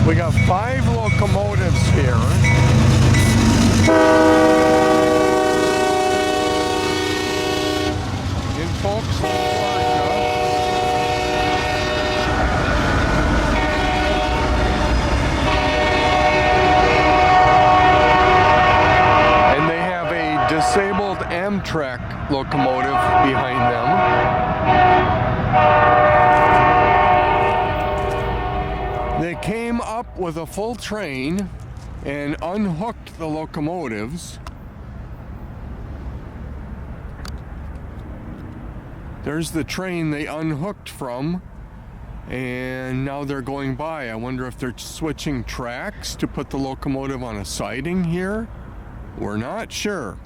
We got 5 locomotives here. In Folkston, Georgia. And they have a disabled Amtrak locomotive behind them. They came up with a full train and unhooked the locomotives. There's the train they unhooked from, and now they're going by. I wonder if they're switching tracks to put the locomotive on a siding here. We're not sure.